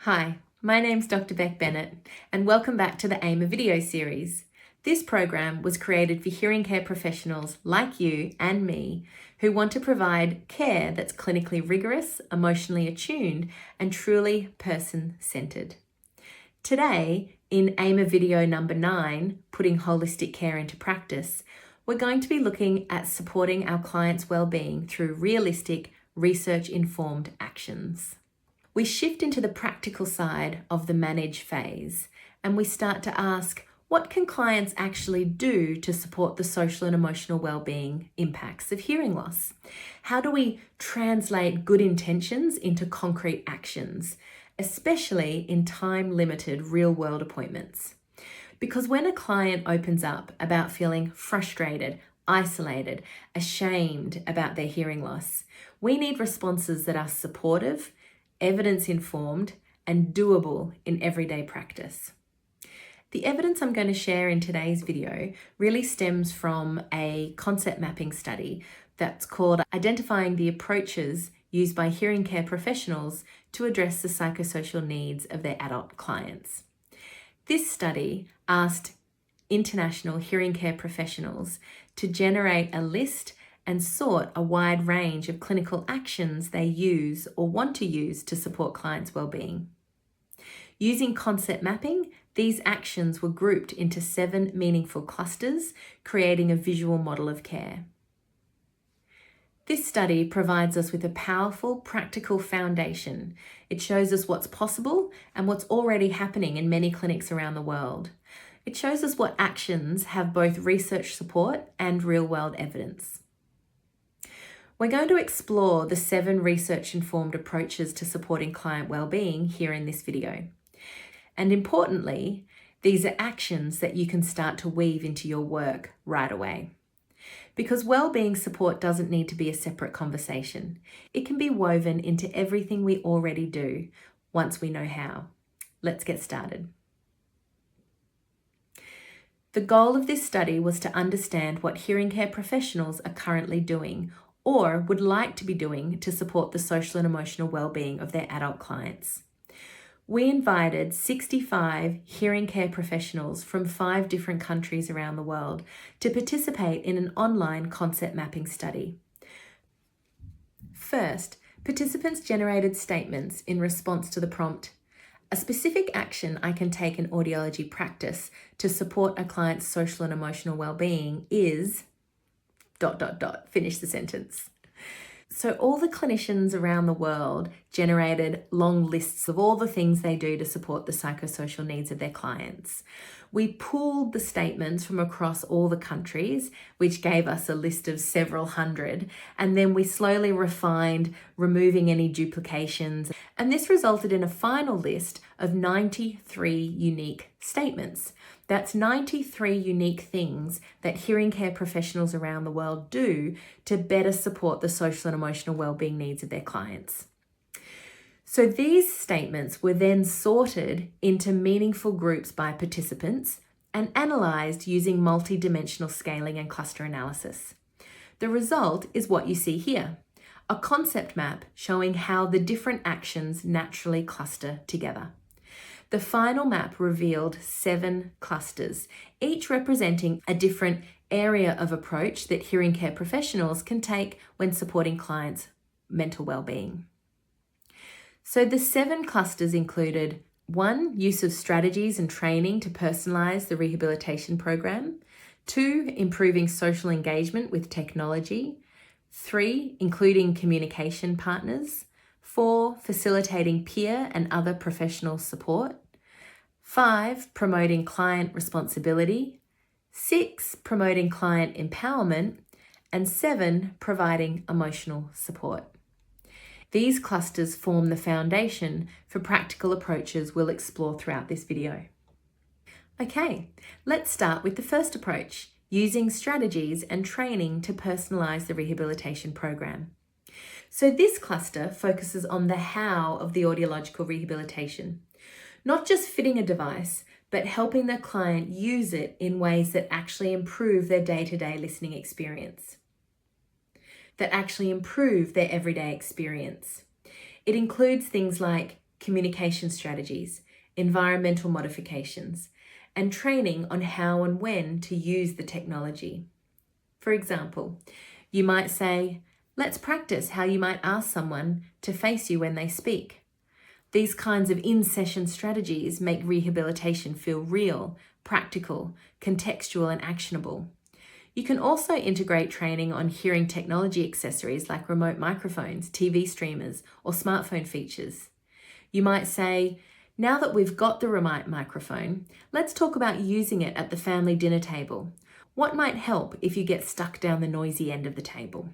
Hi, my name's Dr. Beck Bennett, and welcome back to the AIMER video series. This program was created for hearing care professionals like you and me who want to provide care that's clinically rigorous, emotionally attuned, and truly person-centered. Today, in AIMER video number 9, Putting Holistic Care into Practice, we're going to be looking at supporting our clients' well-being through realistic, research-informed actions. We shift into the practical side of the manage phase, and we start to ask, what can clients actually do to support the social and emotional well-being impacts of hearing loss? How do we translate good intentions into concrete actions, especially in time-limited real-world appointments? Because when a client opens up about feeling frustrated, isolated, ashamed about their hearing loss, we need responses that are supportive, evidence-informed, and doable in everyday practice. The evidence I'm going to share in today's video really stems from a concept mapping study that's called Identifying the Approaches Used by Hearing Care Professionals to Address the Psychosocial Needs of Their Adult Clients. This study asked international hearing care professionals to generate a list and sought a wide range of clinical actions they use or want to use to support clients' well-being. Using concept mapping, these actions were grouped into 7 meaningful clusters, creating a visual model of care. This study provides us with a powerful, practical foundation. It shows us what's possible and what's already happening in many clinics around the world. It shows us what actions have both research support and real-world evidence. We're going to explore the 7 research-informed approaches to supporting client well-being here in this video. And importantly, these are actions that you can start to weave into your work right away. Because well-being support doesn't need to be a separate conversation. It can be woven into everything we already do once we know how. Let's get started. The goal of this study was to understand what hearing care professionals are currently doing or would like to be doing to support the social and emotional well-being of their adult clients. We invited 65 hearing care professionals from 5 different countries around the world to participate in an online concept mapping study. First, participants generated statements in response to the prompt, "A specific action I can take in audiology practice to support a client's social and emotional well-being is... finish the sentence." So all the clinicians around the world generated long lists of all the things they do to support the psychosocial needs of their clients. We pooled the statements from across all the countries, which gave us a list of several hundred, and then we slowly refined, removing any duplications, and this resulted in a final list of 93 unique statements. That's 93 unique things that hearing care professionals around the world do to better support the social and emotional well-being needs of their clients. So these statements were then sorted into meaningful groups by participants and analysed using multi-dimensional scaling and cluster analysis. The result is what you see here, a concept map showing how the different actions naturally cluster together. The final map revealed 7 clusters, each representing a different area of approach that hearing care professionals can take when supporting clients' mental well-being. So the 7 clusters included 1, use of strategies and training to personalise the rehabilitation program, 2, improving social engagement with technology, 3, including communication partners, 4, facilitating peer and other professional support, 5, promoting client responsibility, 6, promoting client empowerment, and 7, providing emotional support. These clusters form the foundation for practical approaches we'll explore throughout this video. Okay, let's start with the first approach, using strategies and training to personalise the rehabilitation program. So this cluster focuses on the how of the audiological rehabilitation. Not just fitting a device, but helping the client use it in ways that actually improve their day-to-day listening experience, that actually improve their everyday experience. It includes things like communication strategies, environmental modifications, and training on how and when to use the technology. For example, you might say, let's practice how you might ask someone to face you when they speak. These kinds of in-session strategies make rehabilitation feel real, practical, contextual, and actionable. You can also integrate training on hearing technology accessories like remote microphones, TV streamers, or smartphone features. You might say, now that we've got the remote microphone, let's talk about using it at the family dinner table. What might help if you get stuck down the noisy end of the table?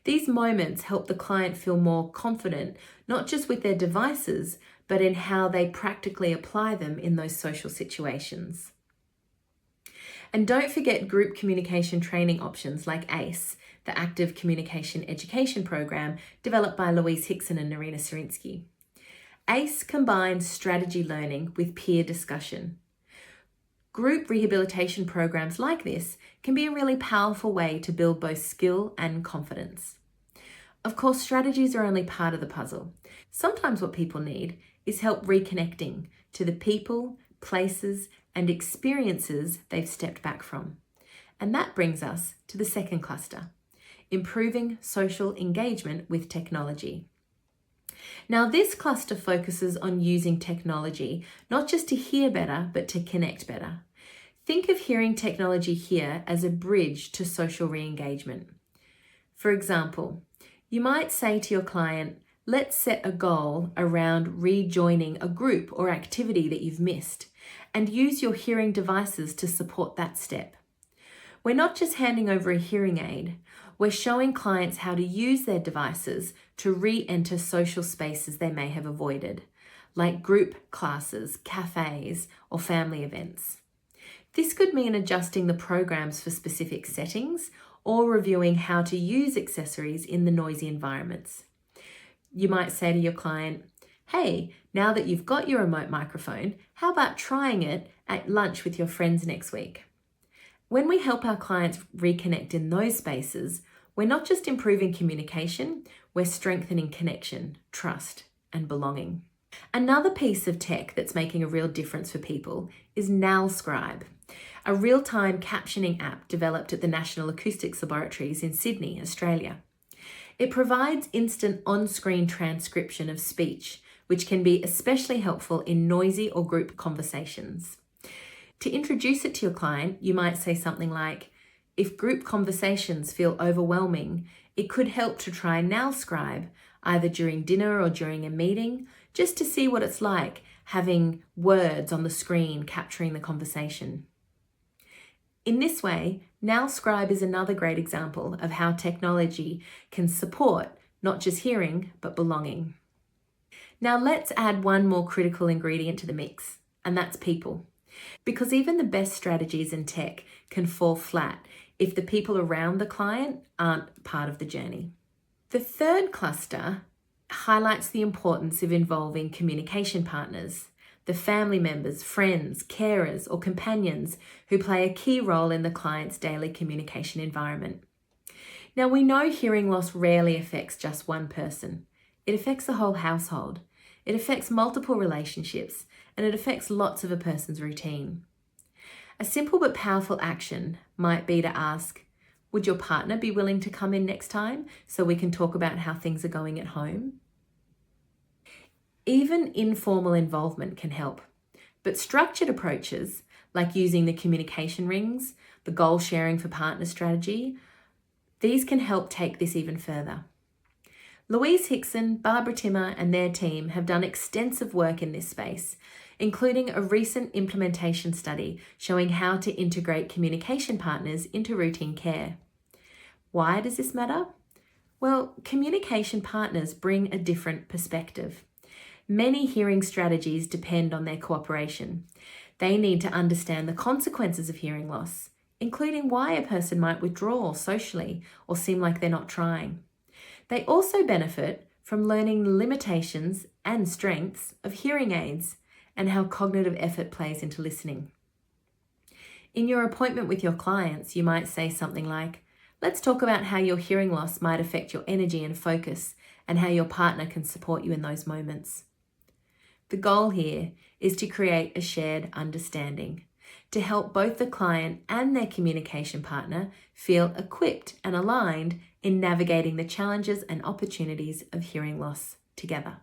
These moments help the client feel more confident, not just with their devices, but in how they practically apply them in those social situations. And don't forget group communication training options like ACE, the Active Communication Education Program developed by Louise Hickson and Narina Sarinsky. ACE combines strategy learning with peer discussion. Group rehabilitation programs like this can be a really powerful way to build both skill and confidence. Of course, strategies are only part of the puzzle. Sometimes what people need is help reconnecting to the people, places, and experiences they've stepped back from. And that brings us to the second cluster, improving social engagement with technology. Now, this cluster focuses on using technology, not just to hear better, but to connect better. Think of hearing technology here as a bridge to social re-engagement. For example, you might say to your client, let's set a goal around rejoining a group or activity that you've missed, and use your hearing devices to support that step. We're not just handing over a hearing aid, we're showing clients how to use their devices to re-enter social spaces they may have avoided, like group classes, cafes, or family events. This could mean adjusting the programs for specific settings or reviewing how to use accessories in the noisy environments. You might say to your client, hey, now that you've got your remote microphone, how about trying it at lunch with your friends next week? When we help our clients reconnect in those spaces, we're not just improving communication, we're strengthening connection, trust, and belonging. Another piece of tech that's making a real difference for people is NowScribe, a real-time captioning app developed at the National Acoustics Laboratories in Sydney, Australia. It provides instant on-screen transcription of speech, which can be especially helpful in noisy or group conversations. To introduce it to your client, you might say something like, if group conversations feel overwhelming, it could help to try NowScribe, either during dinner or during a meeting, just to see what it's like having words on the screen capturing the conversation. In this way, NowScribe is another great example of how technology can support not just hearing, but belonging. Now let's add one more critical ingredient to the mix, and that's people. Because even the best strategies in tech can fall flat if the people around the client aren't part of the journey. The third cluster highlights the importance of involving communication partners, the family members, friends, carers, or companions who play a key role in the client's daily communication environment. Now, we know hearing loss rarely affects just one person. It affects the whole household. It affects multiple relationships, and it affects lots of a person's routine. A simple but powerful action might be to ask, would your partner be willing to come in next time so we can talk about how things are going at home? Even informal involvement can help, but structured approaches, like using the communication rings, the goal sharing for partner strategy, these can help take this even further. Louise Hickson, Barbara Timmer, and their team have done extensive work in this space, including a recent implementation study showing how to integrate communication partners into routine care. Why does this matter? Well, communication partners bring a different perspective. Many hearing strategies depend on their cooperation. They need to understand the consequences of hearing loss, including why a person might withdraw socially or seem like they're not trying. They also benefit from learning the limitations and strengths of hearing aids and how cognitive effort plays into listening. In your appointment with your clients, you might say something like, let's talk about how your hearing loss might affect your energy and focus and how your partner can support you in those moments. The goal here is to create a shared understanding, to help both the client and their communication partner feel equipped and aligned in navigating the challenges and opportunities of hearing loss together.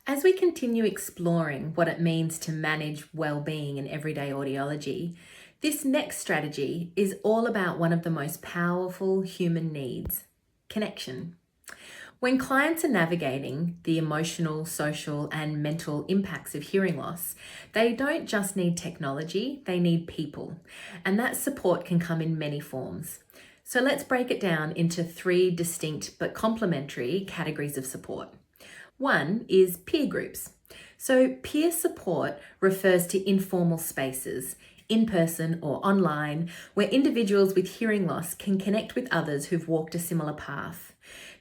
As we continue exploring what it means to manage well-being in everyday audiology, this next strategy is all about one of the most powerful human needs: connection. When clients are navigating the emotional, social, and mental impacts of hearing loss, they don't just need technology, they need people. And that support can come in many forms. So let's break it down into 3 distinct but complementary categories of support. One is peer groups. So peer support refers to informal spaces, in person or online, where individuals with hearing loss can connect with others who've walked a similar path.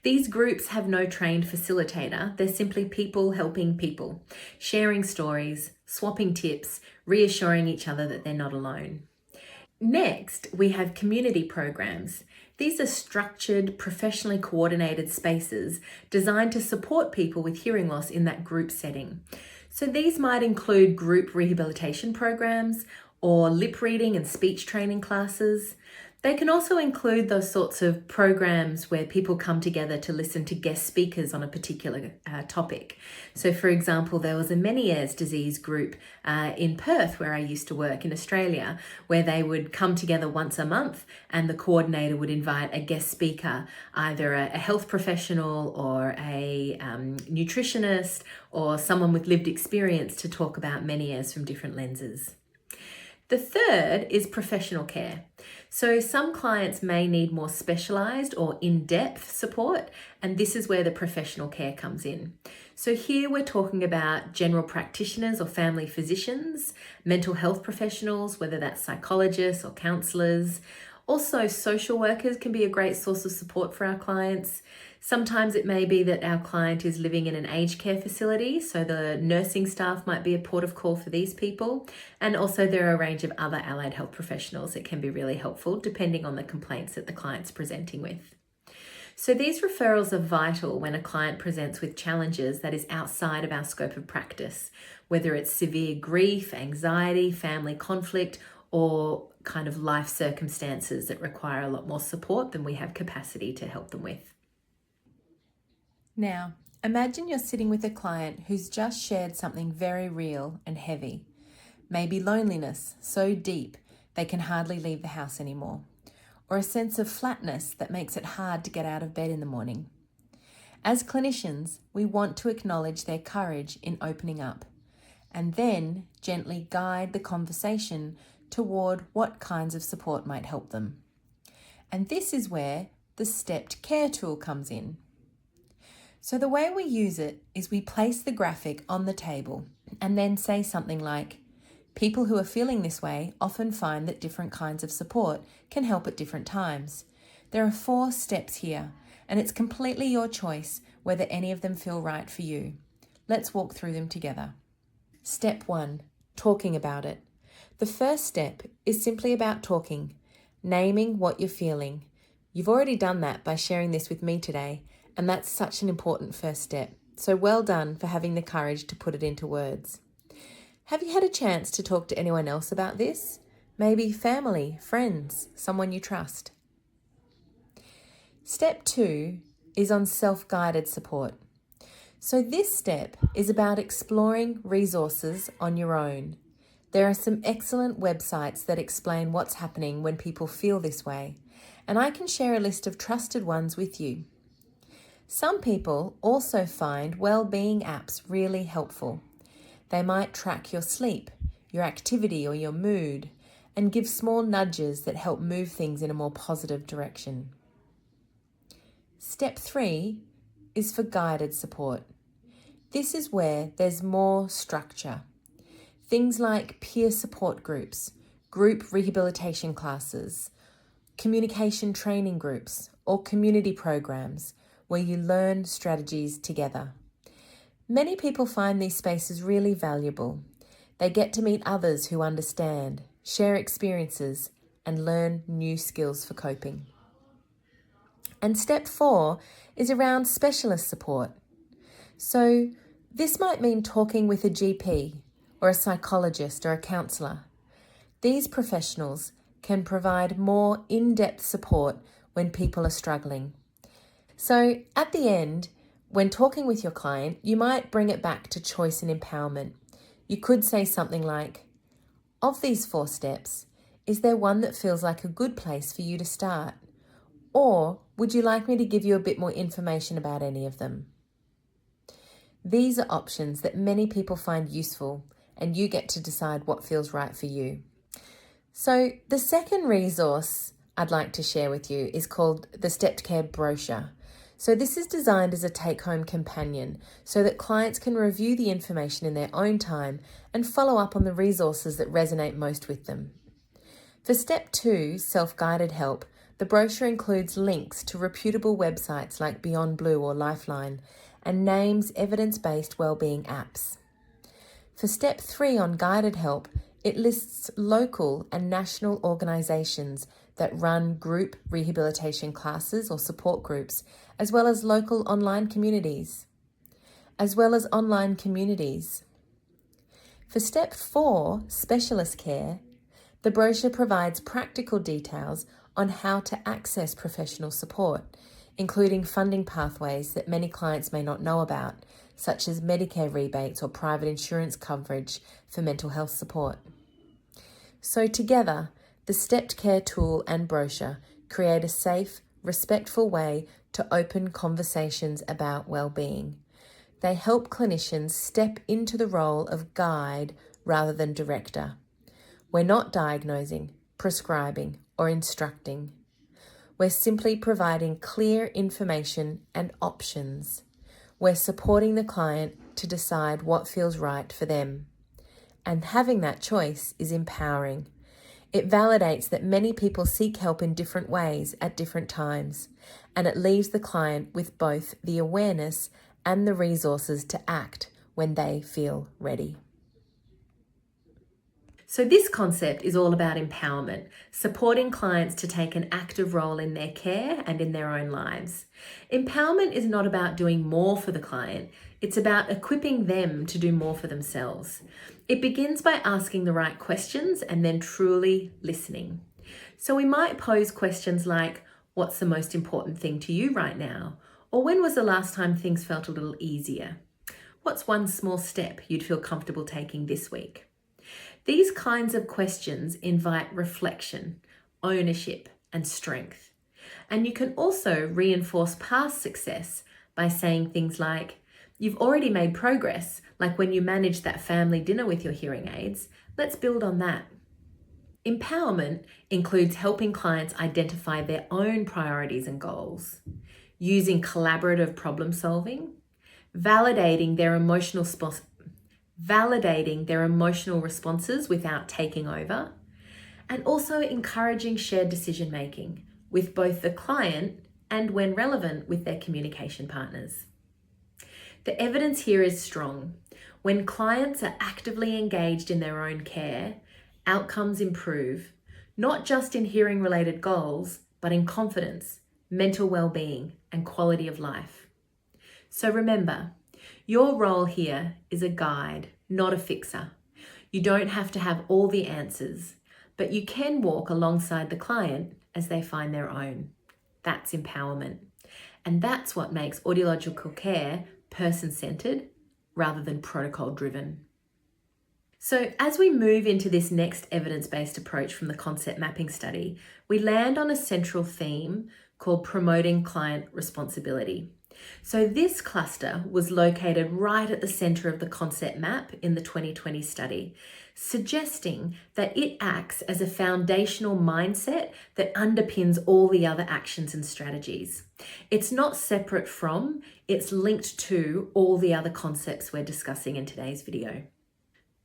These groups have no trained facilitator, they're simply people helping people, sharing stories, swapping tips, reassuring each other that they're not alone. Next, we have community programs. These are structured, professionally coordinated spaces designed to support people with hearing loss in that group setting. So these might include group rehabilitation programs or lip reading and speech training classes. They can also include those sorts of programs where people come together to listen to guest speakers on a particular topic. So for example, there was a Meniere's disease group in Perth, where I used to work in Australia, where they would come together once a month and the coordinator would invite a guest speaker, either a health professional or a nutritionist or someone with lived experience, to talk about Meniere's from different lenses. The third is professional care. So some clients may need more specialised or in-depth support, and this is where the professional care comes in. So here we're talking about general practitioners or family physicians, mental health professionals, whether that's psychologists or counsellors. Also, social workers can be a great source of support for our clients. Sometimes it may be that our client is living in an aged care facility, so the nursing staff might be a port of call for these people. And also there are a range of other allied health professionals that can be really helpful depending on the complaints that the client's presenting with. So these referrals are vital when a client presents with challenges that is outside of our scope of practice, whether it's severe grief, anxiety, family conflict, or kind of life circumstances that require a lot more support than we have capacity to help them with. Now, imagine you're sitting with a client who's just shared something very real and heavy. Maybe loneliness so deep they can hardly leave the house anymore, or a sense of flatness that makes it hard to get out of bed in the morning. As clinicians, we want to acknowledge their courage in opening up, and then gently guide the conversation toward what kinds of support might help them. And this is where the stepped care tool comes in. So the way we use it is we place the graphic on the table and then say something like, people who are feeling this way often find that different kinds of support can help at different times. There are 4 steps here, and it's completely your choice whether any of them feel right for you. Let's walk through them together. Step 1, talking about it. The first step is simply about talking, naming what you're feeling. You've already done that by sharing this with me today, and that's such an important first step. So well done for having the courage to put it into words. Have you had a chance to talk to anyone else about this? Maybe family, friends, someone you trust. Step 2 is on self-guided support. So this step is about exploring resources on your own. There are some excellent websites that explain what's happening when people feel this way, and I can share a list of trusted ones with you. Some people also find well-being apps really helpful. They might track your sleep, your activity or your mood, and give small nudges that help move things in a more positive direction. Step 3 is for guided support. This is where there's more structure. Things like peer support groups, group rehabilitation classes, communication training groups, or community programs where you learn strategies together. Many people find these spaces really valuable. They get to meet others who understand, share experiences, and learn new skills for coping. And step 4 is around specialist support. So this might mean talking with a GP or a psychologist or a counsellor. These professionals can provide more in-depth support when people are struggling. So at the end, when talking with your client, you might bring it back to choice and empowerment. You could say something like, of these 4 steps, is there one that feels like a good place for you to start? Or would you like me to give you a bit more information about any of them? These are options that many people find useful, and you get to decide what feels right for you. So the second resource I'd like to share with you is called the Stepped Care Brochure. So this is designed as a take-home companion so that clients can review the information in their own time and follow up on the resources that resonate most with them. For step 2, self-guided help, the brochure includes links to reputable websites like Beyond Blue or Lifeline and names evidence-based wellbeing apps. For step 3 on guided help, it lists local and national organisations that run group rehabilitation classes or support groups, as well as local online communities. For step 4, specialist care, the brochure provides practical details on how to access professional support, including funding pathways that many clients may not know about, such as Medicare rebates or private insurance coverage for mental health support. So together, the Stepped Care tool and brochure create a safe, respectful way to open conversations about well-being. They help clinicians step into the role of guide rather than director. We're not diagnosing, prescribing, or instructing. We're simply providing clear information and options. We're supporting the client to decide what feels right for them. And having that choice is empowering. It validates that many people seek help in different ways at different times, and it leaves the client with both the awareness and the resources to act when they feel ready. So this concept is all about empowerment, supporting clients to take an active role in their care and in their own lives. Empowerment is not about doing more for the client, it's about equipping them to do more for themselves. It begins by asking the right questions and then truly listening. So we might pose questions like, what's the most important thing to you right now? Or when was the last time things felt a little easier? What's one small step you'd feel comfortable taking this week? These kinds of questions invite reflection, ownership, and strength. And you can also reinforce past success by saying things like, you've already made progress, like when you managed that family dinner with your hearing aids. Let's build on that. Empowerment includes helping clients identify their own priorities and goals, using collaborative problem solving, validating their emotional responses without taking over, and also encouraging shared decision making with both the client and, when relevant, with their communication partners. The evidence here is strong. When clients are actively engaged in their own care, outcomes improve, not just in hearing-related goals, but in confidence, mental well-being, and quality of life. So remember, your role here is a guide, not a fixer. You don't have to have all the answers, but you can walk alongside the client as they find their own. That's empowerment. And that's what makes audiological care person-centered rather than protocol-driven. So as we move into this next evidence-based approach from the concept mapping study, we land on a central theme called promoting client responsibility. So this cluster was located right at the center of the concept map in the 2020 study, suggesting that it acts as a foundational mindset that underpins all the other actions and strategies. It's not separate from, it's linked to all the other concepts we're discussing in today's video.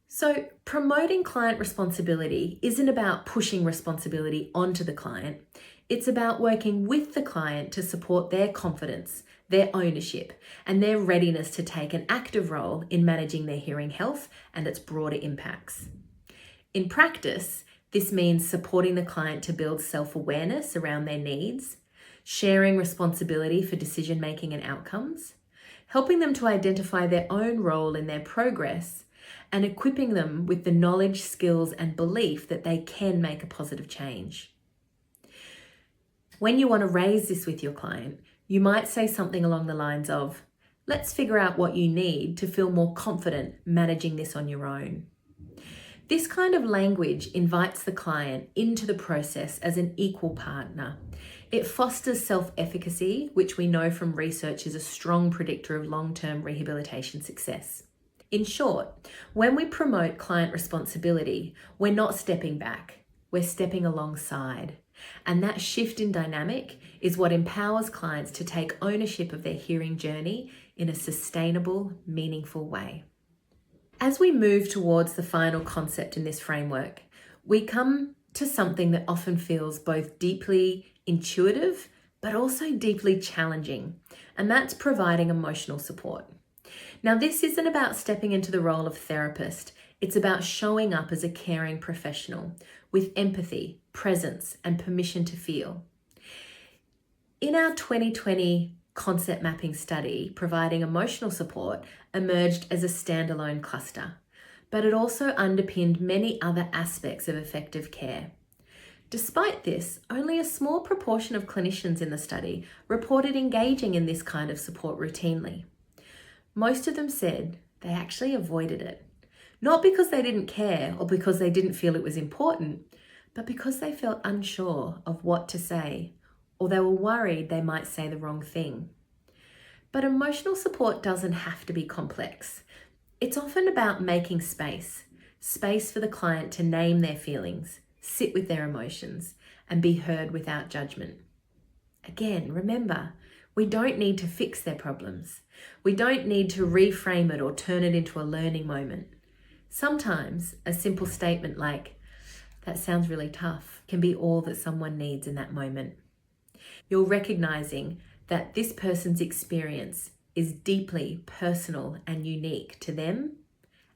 So promoting client responsibility isn't about pushing responsibility onto the client. It's about working with the client to support their confidence, their ownership, and their readiness to take an active role in managing their hearing health and its broader impacts. In practice, this means supporting the client to build self-awareness around their needs, sharing responsibility for decision-making and outcomes, helping them to identify their own role in their progress, and equipping them with the knowledge, skills, and belief that they can make a positive change. When you want to raise this with your client, you might say something along the lines of, let's figure out what you need to feel more confident managing this on your own. This kind of language invites the client into the process as an equal partner. It fosters self-efficacy, which we know from research is a strong predictor of long-term rehabilitation success. In short, when we promote client responsibility, we're not stepping back, we're stepping alongside. And that shift in dynamic is what empowers clients to take ownership of their hearing journey in a sustainable, meaningful way. As we move towards the final concept in this framework, we come to something that often feels both deeply intuitive, but also deeply challenging, and that's providing emotional support. Now, this isn't about stepping into the role of therapist. It's about showing up as a caring professional with empathy, presence, and permission to feel. In our 2020 concept mapping study, providing emotional support emerged as a standalone cluster, but it also underpinned many other aspects of effective care. Despite this, only a small proportion of clinicians in the study reported engaging in this kind of support routinely. Most of them said they actually avoided it, not because they didn't care or because they didn't feel it was important, but because they felt unsure of what to say, or they were worried they might say the wrong thing. But emotional support doesn't have to be complex. It's often about making space for the client to name their feelings, sit with their emotions, and be heard without judgment. Again, remember, we don't need to fix their problems. We don't need to reframe it or turn it into a learning moment. Sometimes a simple statement like, "That sounds really tough," can be all that someone needs in that moment. You're recognizing that this person's experience is deeply personal and unique to them,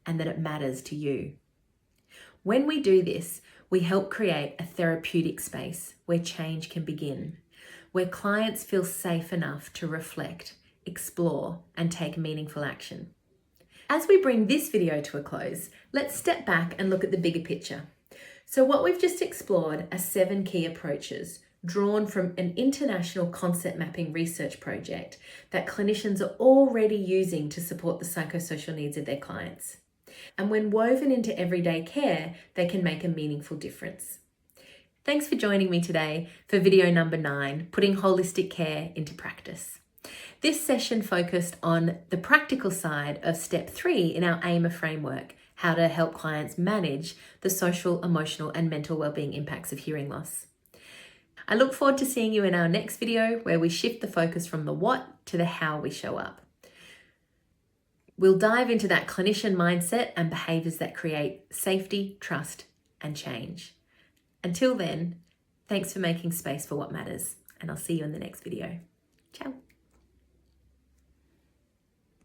and that it matters to you. When we do this, we help create a therapeutic space where change can begin, where clients feel safe enough to reflect, explore, and take meaningful action. As we bring this video to a close, let's step back and look at the bigger picture. So what we've just explored are 7 key approaches drawn from an international concept mapping research project that clinicians are already using to support the psychosocial needs of their clients. And when woven into everyday care, they can make a meaningful difference. Thanks for joining me today for video number 9, Putting Holistic Care into Practice. This session focused on the practical side of step 3 in our AIMER framework, how to help clients manage the social, emotional, and mental wellbeing impacts of hearing loss. I look forward to seeing you in our next video where we shift the focus from the what to the how we show up. We'll dive into that clinician mindset and behaviours that create safety, trust, and change. Until then, thanks for making space for what matters, and I'll see you in the next video. Ciao.